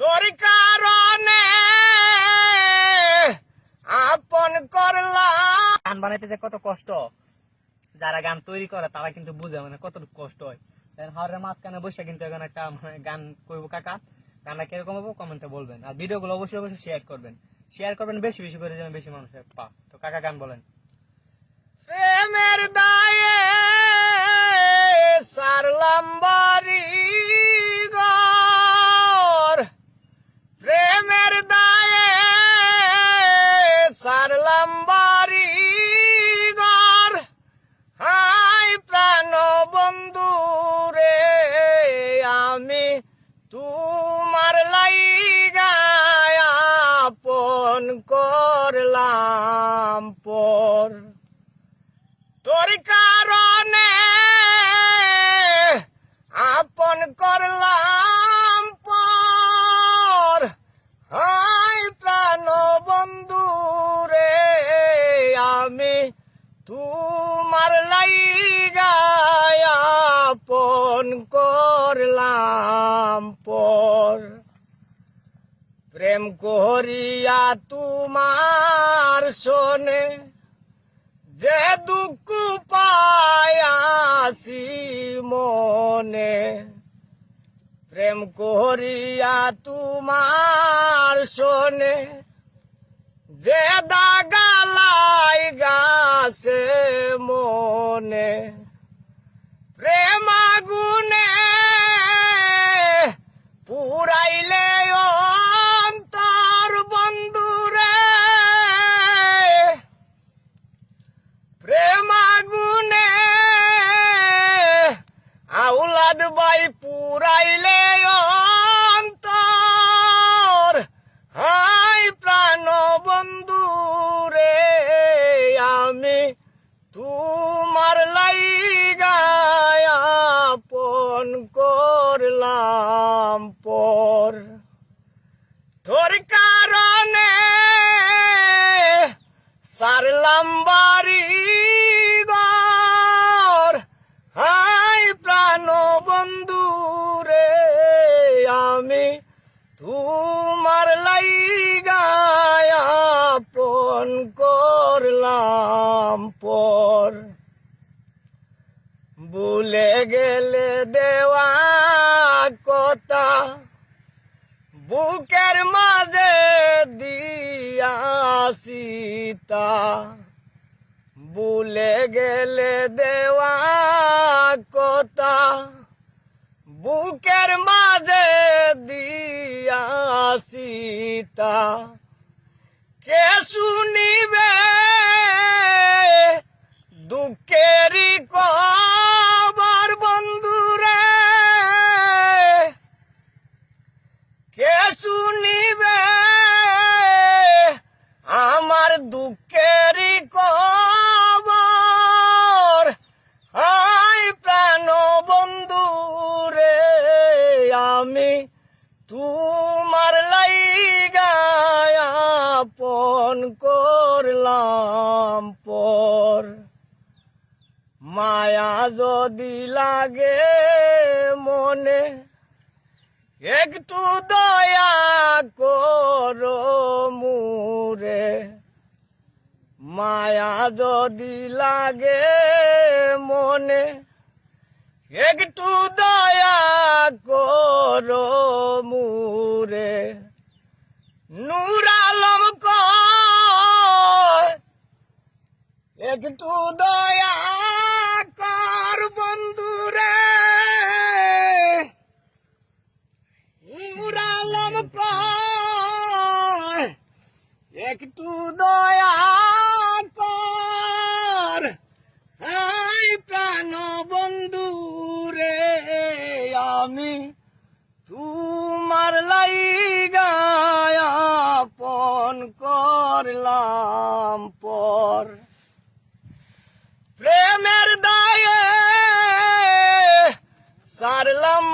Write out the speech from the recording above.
তোর কারণে আপন করলাম। গান বানাইতে যে কত কষ্ট, যারা গান তৈরি করে তারা কিন্তু বুঝে কত কষ্ট হয়। হাওড়ের মাঝখানে বসে কিন্তু এখন একটা গান করবো কাকা, গানটা কিরকম হবো কমেন্টে বলবেন। আর ভিডিওগুলো অবশ্যই অবশ্যই শেয়ার করবেন বেশি বেশি করে, যেন বেশি মানুষের পা। তো কাকা গান বলেন। প্রেমের দায়ে সারলাম বাড়ি ঘর, প্রেমের দায়ে সারলাম বাড়ি ঘর। হাই প্রাণ বন্ধু রে, আমি তোমার লাইগা আপন করলাম পর। তোর কারণে আপন করলাম পর। হাই প্রাণ বন্ধু রে, আমি তোমার লাইগা আপন করলাম পর। প্রেম করিয়া তোমার শোনে যে দুঃখ পায়াছি মনে, প্রেম করিয়া তোমার শোনে যে দাগালাই গাছে মনে। প্রেম আগুনে পুরাইলে অন্তর বন্ধুরে, প্রেম আগুনে আউলাদ বাই পুরাইলে অন্তর। হাই প্রাণ বন্ধু রে, আমি তোমার লাইগা আপন করলাম পর। তোর কারণে সারলাম বাড়ি ঘর। হাই প্রাণ বন্ধু রে, আমি তোমার লাইগা আপন করলাম পর। ভুলে গেলে দেওয়া কথা, বুকের মাঝে দিয়াছি তা। ভুলে গেলে দেওয়া কথা, বুকের মাঝে দিয়াছি তা। কে শুনিবে দুঃখেরই খবর বন্ধুরে, কে শুনিবে আমার দুঃখেরই খবর। হাই প্রাণ বন্ধু রে, আমি তোমার লাইগা আপন করলাম পর। মায়া যদি লাগে মনে, একটু দয়া করো মুরে। মায়া যদি লাগে মনে, একটু দয়া করো মুরে। নূর আলম কয় একটু দয়া কর বন্ধুরে। নূর আলম কয় একটু দয়া কর। হাই প্রাণ বন্ধু রে, আমি তোমার লাইগা আপন করলাম পর। প্রেমের দায়ে সারলাম